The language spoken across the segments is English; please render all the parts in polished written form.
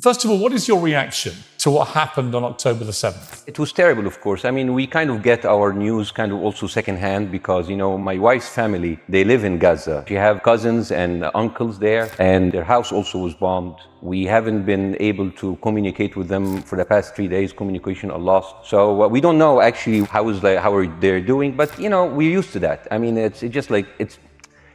First of all, what is your reaction to what happened on October the 7th? It was terrible, of course. I mean, we kind of get our news kind of also secondhand because, you know, my wife's family, they live in Gaza. She have cousins and uncles there, and their house also was bombed. We haven't been able to communicate with them for the past 3 days. Communication are lost. So we don't know actually how they're doing, but, you know, we're used to that. I mean, it's just like,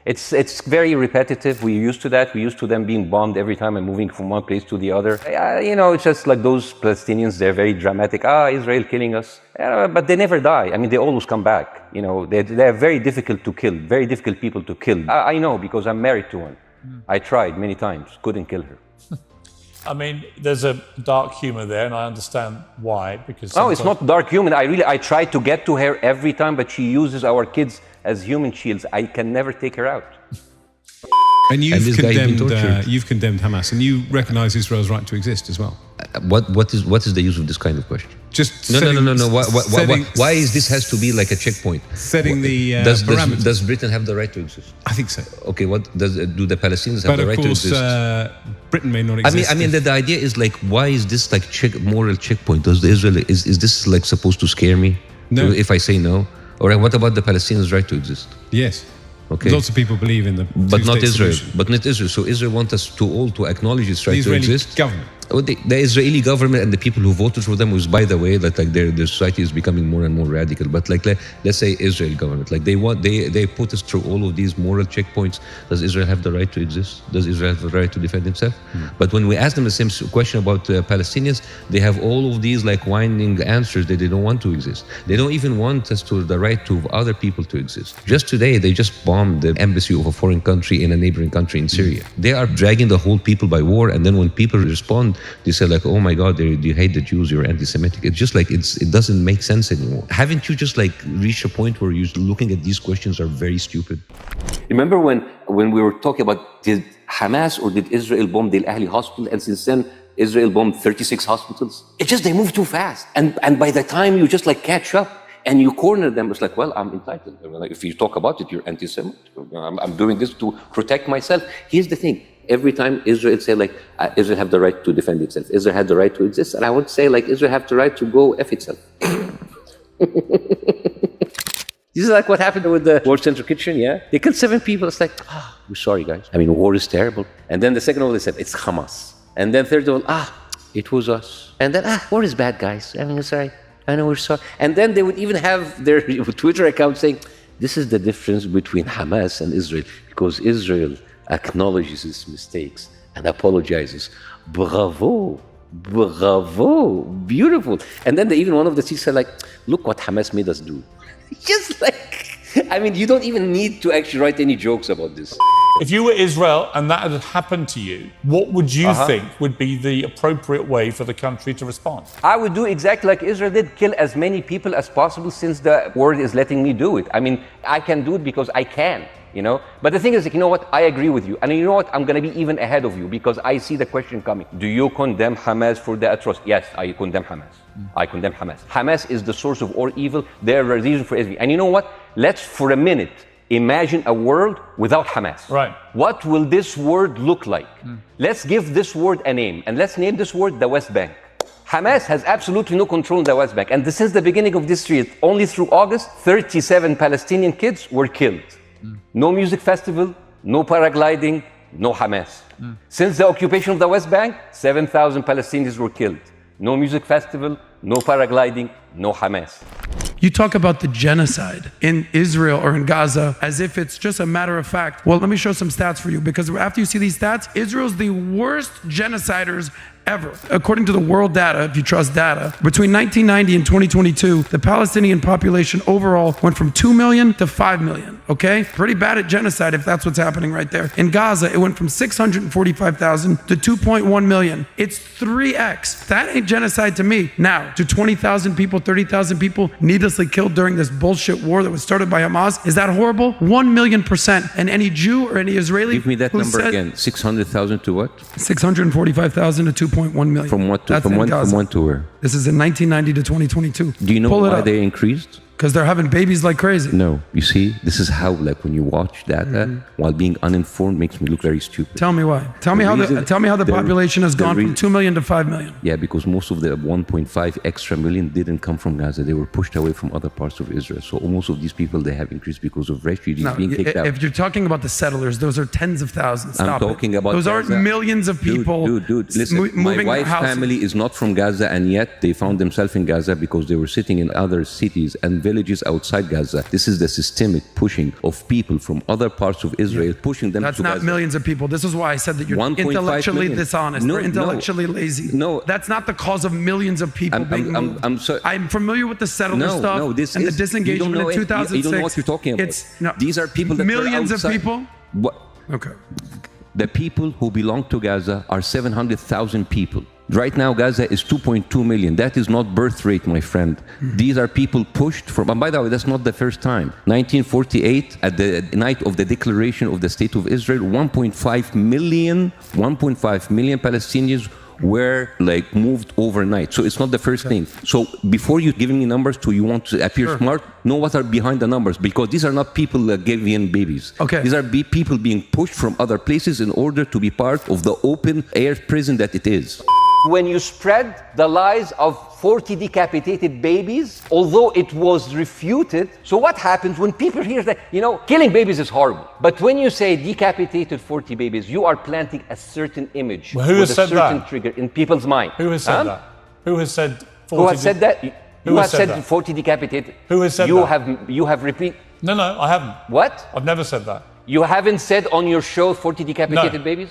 it's very repetitive. We're used to that. We're used to them being bombed every time and moving from one place to the other. You know, it's just like those Palestinians, they're very dramatic. Israel killing us. But they never die. I mean, they always come back. You know, they're very difficult to kill, very difficult people to kill. I know because I'm married to one. I tried many times, couldn't kill her. I mean, there's a dark humor there, and I understand why, because... No, it's not dark humor. I try to get to her every time, but she uses our kids as human shields. I can never take her out. And you've condemned Hamas, and you recognize Israel's right to exist as well. What is the use of this kind of question? Just no. Why is this has to be like a checkpoint? Setting the parameters. Does Britain have the right to exist? I think so. Okay, do the Palestinians have the right to exist? But of course, Britain may not exist. I mean, the idea is like, why is this like moral checkpoint? Does the Israel is this like supposed to scare me? No. If I say no, or what about the Palestinians' right to exist? Yes. Okay. Lots of people believe in the but not Israel. solution. But not Israel. So Israel wants us to all to acknowledge its right to exist. Government. The Israeli government and the people who voted for them was, by the way, that like their society is becoming more and more radical. But like let's say Israel government, like they put us through all of these moral checkpoints. Does Israel have the right to exist? Does Israel have the right to defend itself? But when we ask them the same question about Palestinians, they have all of these like whining answers that they don't want to exist. They don't even want us to the right to other people to exist. Just today, they just bombed the embassy of a foreign country in a neighboring country in Syria. They are dragging the whole people by war, and then when people respond, they say like, oh my God, you hate the Jews, you're anti-Semitic. It's just like, it doesn't make sense anymore. Haven't you just like reached a point where you're looking at these questions are very stupid? Remember when we were talking about did Hamas or did Israel bomb the Al-Ahli hospital, and since then Israel bombed 36 hospitals? It's just they move too fast. And by the time you just like catch up and you corner them, it's like, well, I'm entitled. Like, if you talk about it, you're anti-Semitic. I'm doing this to protect myself. Here's the thing. Every time Israel say like, Israel have the right to defend itself. Israel had the right to exist. And I would say like, Israel have the right to go F itself. This is like what happened with the World Central Kitchen, yeah? They killed 7 people. It's like, we're sorry, guys. I mean, war is terrible. And then the second of all, they said, it's Hamas. And then third of all, it was us. And then, war is bad, guys. I mean, sorry. I know we're sorry. And then they would even have their Twitter account saying, this is the difference between Hamas and Israel, because Israel acknowledges its mistakes and apologizes. Bravo, bravo, beautiful. And then one of the tweets said like, look what Hamas made us do. Just like, I mean, you don't even need to actually write any jokes about this. If you were Israel and that had happened to you, what would you think would be the appropriate way for the country to respond? I would do exactly like Israel did, kill as many people as possible since the world is letting me do it. I mean, I can do it because I can, you know? But the thing is, like, you know what? I agree with you. And you know what? I'm going to be even ahead of you because I see the question coming. Do you condemn Hamas for the atrocity? Yes, I condemn Hamas. I condemn Hamas. Hamas is the source of all evil. They're a reason for everything. And you know what? Let's, for a minute, imagine a world without Hamas. Right. What will this world look like? Let's give this word a name, and let's name this word the West Bank. Hamas has absolutely no control in the West Bank, and since the beginning of this year, only through August, 37 Palestinian kids were killed. No music festival, no paragliding, no Hamas. Since the occupation of the West Bank, 7,000 Palestinians were killed. No music festival, no paragliding, no Hamas. You talk about the genocide in Israel or in Gaza as if it's just a matter of fact. Well, let me show some stats for you, because after you see these stats, Israel's the worst genociders ever. According to the world data, if you trust data, between 1990 and 2022, the Palestinian population overall went from 2 million to 5 million, okay? Pretty bad at genocide if that's what's happening right there. In Gaza, it went from 645,000 to 2.1 million. It's 3x. That ain't genocide to me. Now, to 20,000 people, 30,000 people needlessly killed during this bullshit war that was started by Hamas, is that horrible? 1,000,000%. And any Jew or any Israeli... Give me that number again. 600,000 to what? 645,000 to 2.1 million. From what to, from when to where? This is in 1990 to 2022. Do you know why they increased? Because they're having babies like crazy. No, you see, this is how, like, when you watch data while being uninformed makes me look very stupid. Tell me why. Tell me how the population has gone from 2 million to 5 million. Yeah, because most of the 1.5 extra million didn't come from Gaza. They were pushed away from other parts of Israel. So most of these people, they have increased because of refugees being kicked out. If you're talking about the settlers, those are tens of thousands. I'm talking about those Gaza. aren't millions of people. Dude, listen, my wife's family is not from Gaza, and yet they found themselves in Gaza because they were sitting in other cities and villages outside Gaza. This is the systemic pushing of people from other parts of Israel, pushing them to Gaza. That's not millions of people. This is why I said that you're intellectually dishonest or intellectually lazy. No. That's not the cause of millions of people being moved. I'm familiar with the settler stuff and the disengagement in 2006. You don't know what you're talking about. These are people that millions were outside. of people? What? Okay. The people who belong to Gaza are 700,000 people. Right now, Gaza is 2.2 million. That is not birth rate, my friend. These are people pushed from, and by the way, that's not the first time. 1948, at the night of the declaration of the State of Israel, 1.5 million Palestinians were like moved overnight. So it's not the first thing. So before you giving me numbers you want to appear smart, know what are behind the numbers, because these are not people that gave in babies. Okay. These are people being pushed from other places in order to be part of the open air prison that it is. When you spread the lies of 40 decapitated babies, although it was refuted, so what happens when people hear that, killing babies is horrible. But when you say decapitated 40 babies, you are planting a certain image with a certain trigger in people's mind. Who has said that? Who has said 40? Who has said that? You have said 40 decapitated. Who has said that? You have repeated. No, I haven't. What? I've never said that. You haven't said on your show 40 decapitated babies?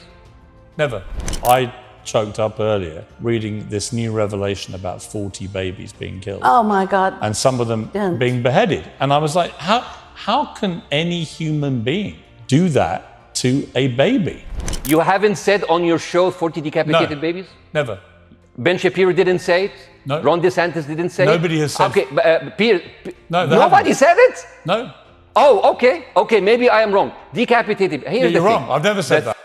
Never. I choked up earlier reading this new revelation about 40 babies being killed. Oh my God. And some of them being beheaded. And I was like, how can any human being do that to a baby? You haven't said on your show 40 decapitated babies? Never. Ben Shapiro didn't say it? No. Ron DeSantis didn't say Nobody it? has said it. Okay, Pierre, no, nobody said it? No. Oh, okay, maybe I am wrong. Decapitated. Here's you're wrong. I've never said that.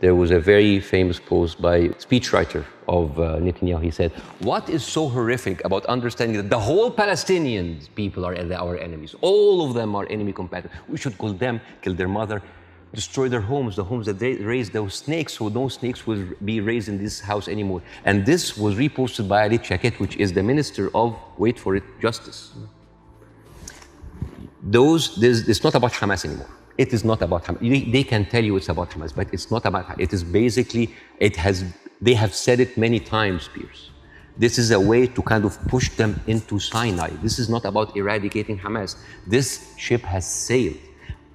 There was a very famous post by a speechwriter of Netanyahu. He said, what is so horrific about understanding that the whole Palestinian people are our enemies? All of them are enemy combatants. We should kill them, kill their mother, destroy their homes, the homes that they raised those snakes, so no snakes will be raised in this house anymore. And this was reposted by Ali Chaket, which is the Minister of, wait for it, Justice. It's not about Hamas anymore. It is not about Hamas. They can tell you it's about Hamas, but it's not about Hamas. It is basically, they have said it many times, Piers. This is a way to kind of push them into Sinai. This is not about eradicating Hamas. This ship has sailed.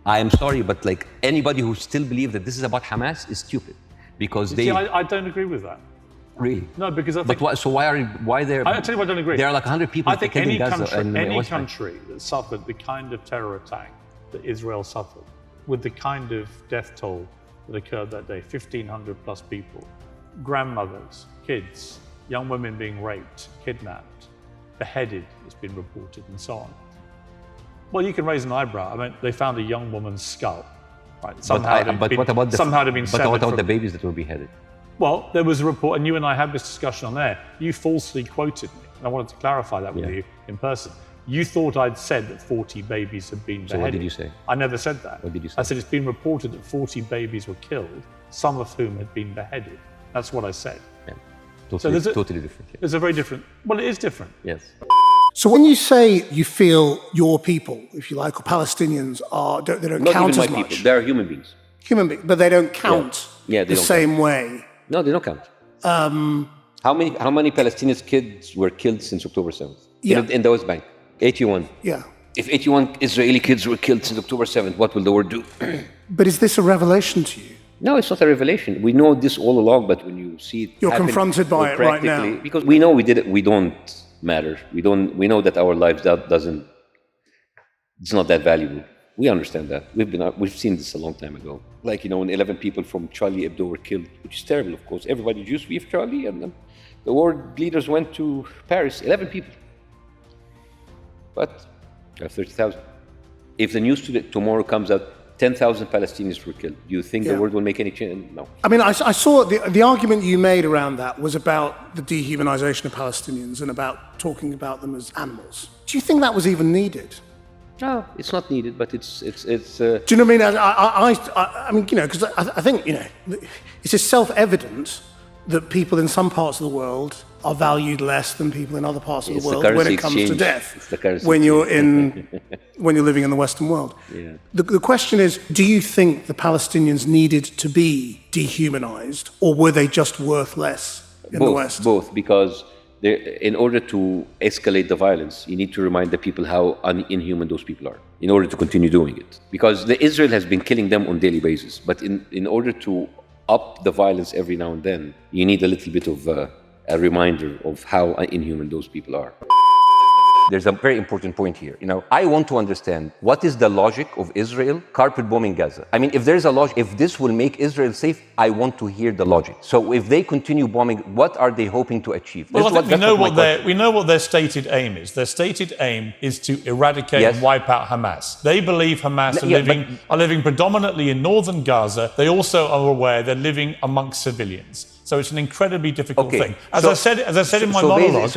I am sorry, but like anybody who still believes that this is about Hamas is stupid, because I don't agree with that. Really? No, because I think. But why they're? I'll tell you why I don't agree. There are like 100 people. I think any country that suffered the kind of terror attack that Israel suffered, with the kind of death toll that occurred that day, 1,500 plus people, grandmothers, kids, young women being raped, kidnapped, beheaded, it's been reported, and so on. Well, you can raise an eyebrow. I mean, they found a young woman's skull, right? But what about the babies that were beheaded? Well, there was a report, and you and I had this discussion on air. You falsely quoted me, and I wanted to clarify that with you in person. You thought I'd said that 40 babies had been beheaded. So what did you say? I never said that. What did you say? I said it's been reported that 40 babies were killed, some of whom had been beheaded. That's what I said. Yeah. Totally different. Yeah. It's a very different. Well, it is different. Yes. So when you say you feel your people, if you like, or Palestinians they don't Not count even as my much. People. They are human beings. Human beings, but they don't count the same way. No, they don't count. How many Palestinian kids were killed since October 7th? In the West Bank? 81. Yeah. If 81 Israeli kids were killed since October 7th, what will the world do? But is this a revelation to you? No, it's not a revelation. We know this all along, but when you see it You're confronted by it right now. Because we know we did it, we don't matter. We know that our lives it's not that valuable. We understand that. We've seen this a long time ago. Like, when 11 people from Charlie Hebdo were killed, which is terrible, of course. Everybody used to be Charlie, and then the world leaders went to Paris. 11 people. But 30,000. If the news tomorrow comes out, 10,000 Palestinians were killed. Do you think the world will make any change? No. I mean, I saw the argument you made around that was about the dehumanization of Palestinians and about talking about them as animals. Do you think that was even needed? No, it's not needed, but it's. Do you know what I mean? I mean, you know, because I think, you know, it's just self-evident that people in some parts of the world are valued less than people in other parts of the world when it comes to death. When you're living in the Western world. Yeah. The question is, do you think the Palestinians needed to be dehumanized, or were they just worth less in the West? Both, because in order to escalate the violence, you need to remind the people how inhuman those people are in order to continue doing it. Because Israel has been killing them on a daily basis, but in order to up the violence every now and then, you need a little bit of a reminder of how inhuman those people are. There's a very important point here. You know, I want to understand what is the logic of Israel carpet bombing Gaza. I mean, if there's a logic, if this will make Israel safe, I want to hear the logic. So if they continue bombing, what are they hoping to achieve? Well, I think we know what their stated aim is. Their stated aim is to eradicate and wipe out Hamas. They believe Hamas are living predominantly in northern Gaza. They also are aware they're living amongst civilians. So it's an incredibly difficult thing. As I said in my monologue,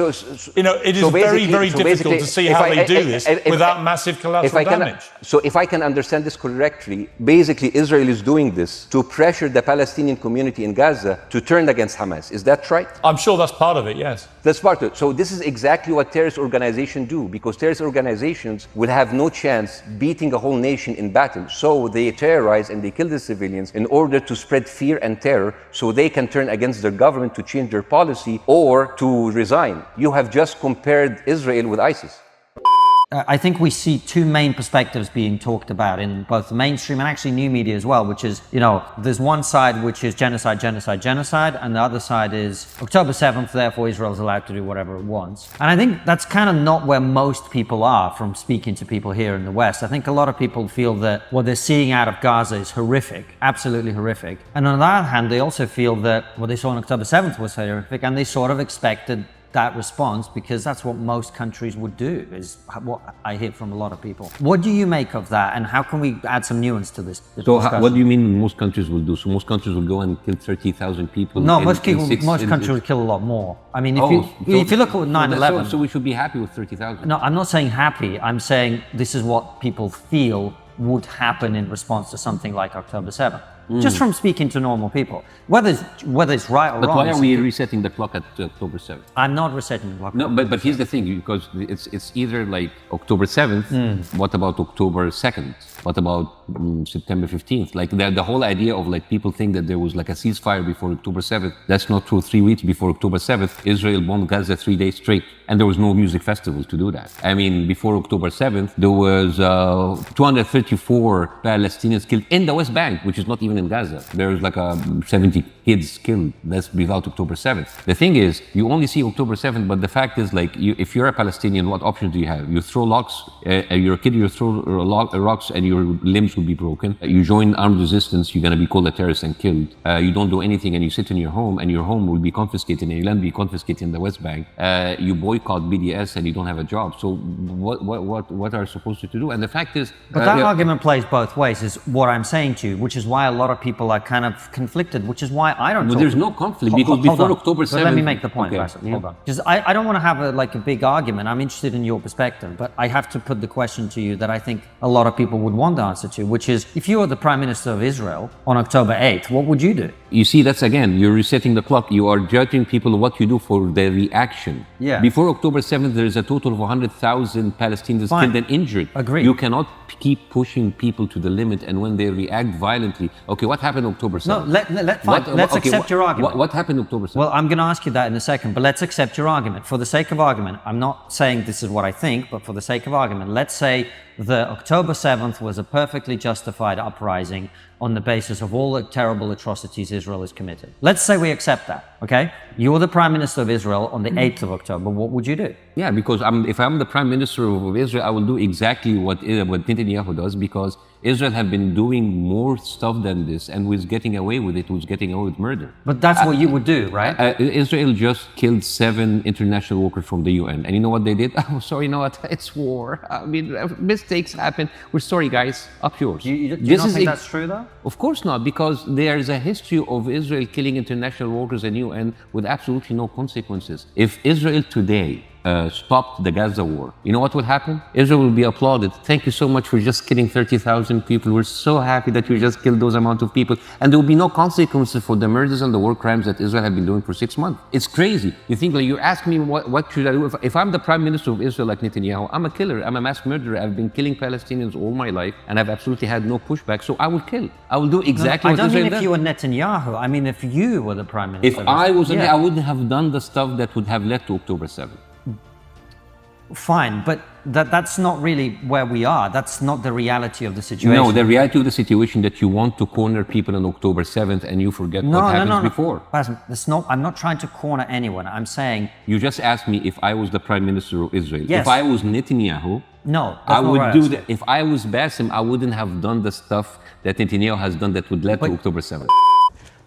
you know, it is very, very difficult to see how they do this without massive collateral damage. So if I can understand this correctly, basically Israel is doing this to pressure the Palestinian community in Gaza to turn against Hamas. Is that right? I'm sure that's part of it, yes. That's part of it. So this is exactly what terrorist organizations do, because terrorist organizations will have no chance beating a whole nation in battle. So they terrorize and they kill the civilians in order to spread fear and terror so they can turn against their government to change their policy or to resign. You have just compared Israel with ISIS. I think we see two main perspectives being talked about in both the mainstream and actually new media as well, which is, you know, there's one side which is genocide, genocide, genocide, and the other side is October 7th, therefore Israel's allowed to do whatever it wants. And I think that's kind of not where most people are from speaking to people here in the West. I think a lot of people feel that what they're seeing out of Gaza is horrific, absolutely horrific. And on the other hand, they also feel that what they saw on October 7th was horrific, and they sort of expected that response because that's what most countries would do, is what I hear from a lot of people. What do you make of that, and how can we add some nuance to this discussion? What do you mean most countries will do? So most countries will go and kill 30,000 people? No, most countries will kill a lot more. I mean, if you look at 9/11... So we should be happy with 30,000? No, I'm not saying happy. I'm saying this is what people feel would happen in response to something like October 7th. Just from speaking to normal people, whether it's right or wrong. But why are we resetting the clock at October 7th? I'm not resetting the clock. No, but here's the thing, because it's either like October 7th. What about October 2nd? What about September 15th? Like the whole idea of like people think that there was like a ceasefire before October 7th. That's not true. 3 weeks before October 7th, Israel bombed Gaza 3 days straight, and there was no music festival to do that. I mean, before October 7th, there was 234 Palestinians killed in the West Bank, which is not even in Gaza. There was like 70 kids killed. That's without October 7th. The thing is, you only see October 7th, but the fact is, like, if you're a Palestinian, what options do you have? You throw rocks, you're a kid, you throw rocks and your limbs will be broken. You join armed resistance, you're going to be called a terrorist and killed. You don't do anything and you sit in your home, and your home will be confiscated and your land will be confiscated in the West Bank. You boycott BDS and you don't have a job. So what are you supposed to do? And the fact is... But that argument plays both ways, is what I'm saying to you, which is why a lot of people are kind of conflicted, which is why I don't talk. There's no conflict, because before October 7th... But let me make the point, Bassem. Hold on. Because I don't want to have a big argument. I'm interested in your perspective, but I have to put the question to you that I think a lot of people would want the answer to, which is, if you were the Prime Minister of Israel on October 8th, what would you do? You see, that's again, you're resetting the clock. You are judging people what you do for their reaction. Yeah. Before October 7th, there is a total of 100,000 Palestinians killed and injured. Agreed. You cannot keep pushing people to the limit, and when they react violently... Okay, what happened October 7th? No, let's accept your argument. What happened October 7th? Well, I'm going to ask you that in a second, but let's accept your argument. For the sake of argument, I'm not saying this is what I think, but for the sake of argument, let's say that October 7th was a perfectly justified uprising on the basis of all the terrible atrocities Israel has committed. Let's say we accept that, okay? You're the Prime Minister of Israel on the 8th of October. What would you do? Yeah, because if I'm the Prime Minister of Israel, I will do exactly what Netanyahu does, because Israel have been doing more stuff than this and was getting away with it, was getting away with murder. But that's what you would do, right? Israel just killed 7 international workers from the UN. And you know what they did? Oh, sorry, you know what? It's war. I mean, mistakes happen. We're sorry, guys. Up yours. Do you not think that's true, though? Of course not, because there is a history of Israel killing international workers and UN with absolutely no consequences. If Israel today stopped the Gaza war, you know what will happen? Israel will be applauded. Thank you so much for just killing 30,000 people. We're so happy that you just killed those amount of people. And there will be no consequences for the murders and the war crimes that Israel have been doing for 6 months. It's crazy. You think, like, you're asking me what should I do? If I'm the Prime Minister of Israel like Netanyahu, I'm a killer. I'm a mass murderer. I've been killing Palestinians all my life, and I've absolutely had no pushback. So I will kill. I will do exactly what Israel does. I don't mean if you were Netanyahu. I mean if you were the Prime Minister. If I was, I wouldn't have done the stuff that would have led to October 7th. Fine, but that's not really where we are. That's not the reality of the situation. No, the reality of the situation that you want to corner people on October 7th and you forget what happens before. Bassem, I'm not trying to corner anyone. I'm saying... You just asked me if I was the Prime Minister of Israel. Yes. If I was Netanyahu, no, I would do that. If I was Bassem, I wouldn't have done the stuff that Netanyahu has done that would lead to October 7th.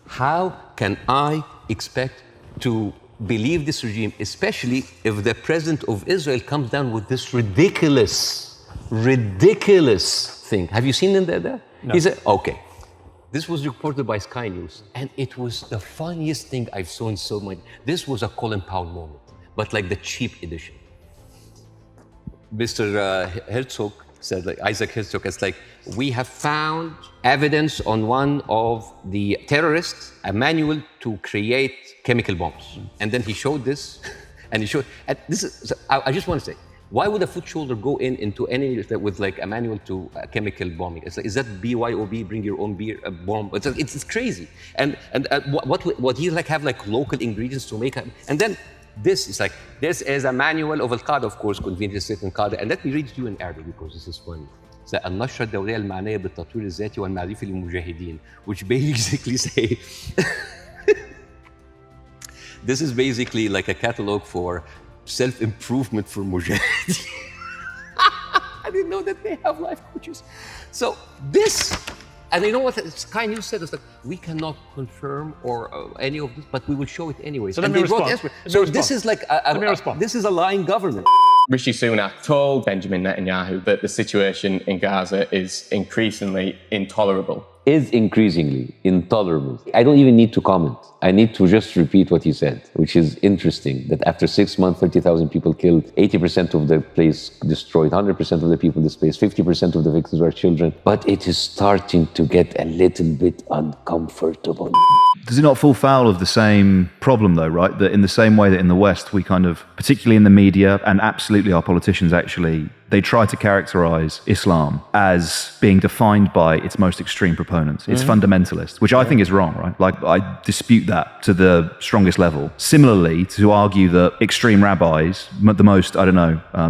How can I expect to believe this regime, especially if the president of Israel comes down with this ridiculous thing? Have you seen him there? No. He said, okay. This was reported by Sky News, and it was the funniest thing I've seen so much. This was a Colin Powell moment, but like the cheap edition. Mr. Herzog said, like Isaac Herzog, it's like, we have found evidence on one of the terrorists, a manual to create chemical bombs. And then he showed this, and he showed, and this is, I just want to say, why would a foot soldier go into any with like a manual to chemical bombing? It's like, is that BYOB, bring your own beer, bomb? It's crazy. And what he like have like local ingredients to make, and then this is like, this is a manual of Al-Qaeda, of course, convenient state Al-Qaeda. And let me read it to you in Arabic because this is funny. النشرة الدولية المعنية بالتطوير الذاتي والمعرفي للمجاهدين, which basically say this is basically like a catalog for self-improvement for mujahideen. I didn't know that they have life coaches. So this, and you know what Sky News said? It's like, we cannot confirm or any of this, but we will show it anyway. So let me respond. So this is like this is a lying government. Rishi Sunak told Benjamin Netanyahu that the situation in Gaza is increasingly intolerable. Is increasingly intolerable. I don't even need to comment. I need to just repeat what he said, which is interesting, that after 6 months, 30,000 people killed, 80% of the place destroyed, 100% of the people displaced, 50% of the victims were children, but it is starting to get a little bit uncomfortable. Does it not fall foul of the same problem, though, right? That in the same way that in the West, we kind of, particularly in the media, and absolutely our politicians actually, they try to characterize Islam as being defined by its most extreme proponents, its fundamentalists, which I think is wrong, right? Like, I dispute that to the strongest level. Similarly, to argue that extreme rabbis, the most,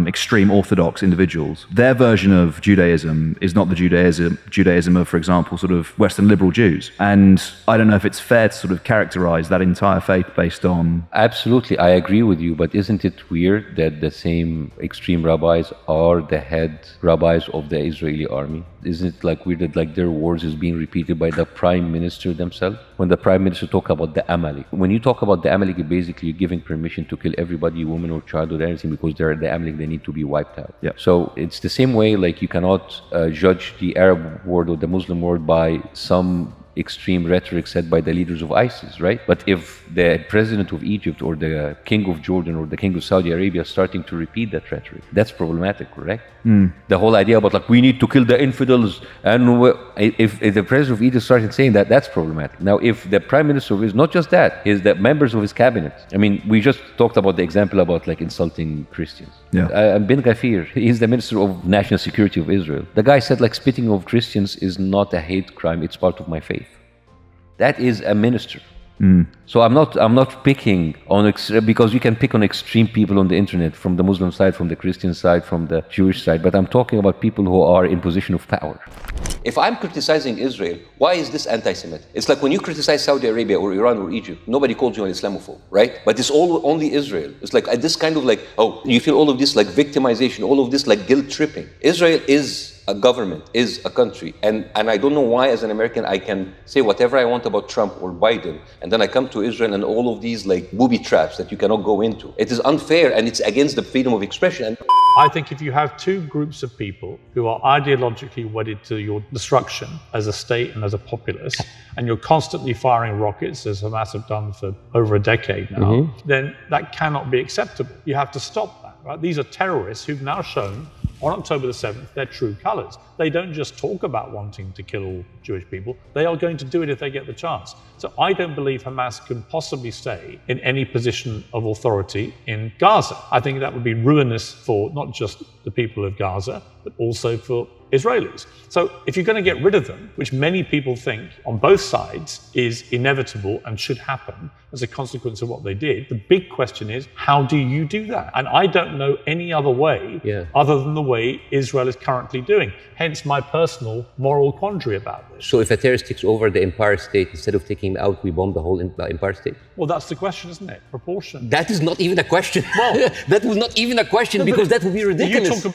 extreme orthodox individuals, their version of Judaism is not the Judaism of, for example, sort of Western liberal Jews. And I don't know if it's fair to sort of characterize that entire faith based on... Absolutely, I agree with you, but isn't it weird that the same extreme rabbis are the head rabbis of the Israeli army? Isn't it like weird that like their words is being repeated by the prime minister themselves? When the prime minister talk about the Amalek, when you talk about the Amalek, basically you're giving permission to kill everybody, woman or child or anything, because they're the Amalek, they need to be wiped out. Yeah. So it's the same way, like you cannot judge the Arab world or the Muslim world by some extreme rhetoric said by the leaders of ISIS, right? But if the president of Egypt or the king of Jordan or the king of Saudi Arabia are starting to repeat that rhetoric, that's problematic, correct? The whole idea about like, we need to kill the infidels, and if the president of Egypt started saying that, that's problematic. Now, if the prime minister is not just that, is the members of his cabinet. I mean, we just talked about the example about like insulting Christians. Yeah. Ben Gvir, he's the minister of national security of Israel. The guy said like spitting of Christians is not a hate crime, it's part of my faith. That is a minister. So I'm not picking on because you can pick on extreme people on the internet, from the Muslim side, from the Christian side, from the Jewish side, but I'm talking about people who are in position of power. If I'm criticizing Israel, why is this anti-Semitic? It's like when you criticize Saudi Arabia or Iran or Egypt, nobody calls you an Islamophobe, right? But it's only Israel. It's like this kind of like, oh, you feel all of this like victimization, all of this like guilt tripping. Israel is a government, is a country. And I don't know why, as an American, I can say whatever I want about Trump or Biden, and then I come to Israel and all of these like booby traps that you cannot go into. It is unfair and it's against the freedom of expression. And I think if you have two groups of people who are ideologically wedded to your destruction as a state and as a populace, and you're constantly firing rockets, as Hamas have done for over a decade now, then that cannot be acceptable. You have to stop that, right? These are terrorists who've now shown on October the 7th their true colors. They don't just talk about wanting to kill all Jewish people, they are going to do it if they get the chance. So I don't believe Hamas can possibly stay in any position of authority in Gaza. I think that would be ruinous for not just the people of Gaza, but also for Israelis. So if you're going to get rid of them, which many people think on both sides is inevitable and should happen as a consequence of what they did, the big question is, how do you do that? And I don't know any other way other than the way Israel is currently doing. Hence my personal moral quandary about this. so if a terrorist takes over the Empire State, instead of taking him out, we bomb the whole Empire State? Well, that's the question, isn't it? Proportion. That is not even a question. Well, that was not even a question, because that would be ridiculous.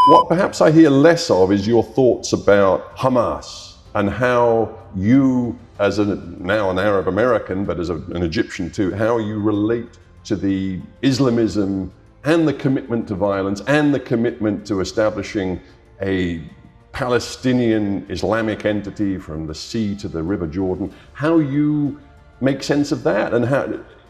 What perhaps I hear less of is your thoughts about Hamas and how you, as now an Arab American, but as an Egyptian too, how you relate to the Islamism and the commitment to violence and the commitment to establishing a Palestinian Islamic entity from the sea to the River Jordan, how you make sense of that, and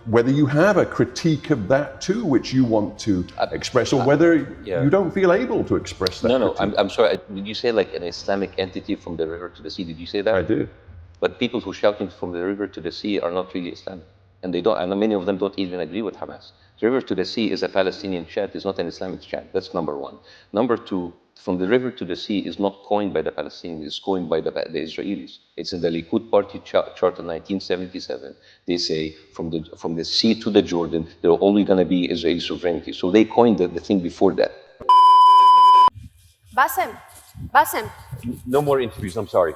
whether you have a critique of that too, which you want to express, or whether you don't feel able to express that. No, I'm sorry. Did you say like an Islamic entity from the river to the sea? Did you say that? I did. But people who shouting from the river to the sea are not really Islamic, and they don't. And many of them don't even agree with Hamas. The river to the sea is a Palestinian chant. It's not an Islamic chant. That's number one. Number two, from the river to the sea is not coined by the Palestinians. It's coined by the Israelis. It's in the Likud Party Charter 1977. They say from the sea to the Jordan, there are only going to be Israeli sovereignty. So they coined the thing before that. Bassem. No more interviews. I'm sorry.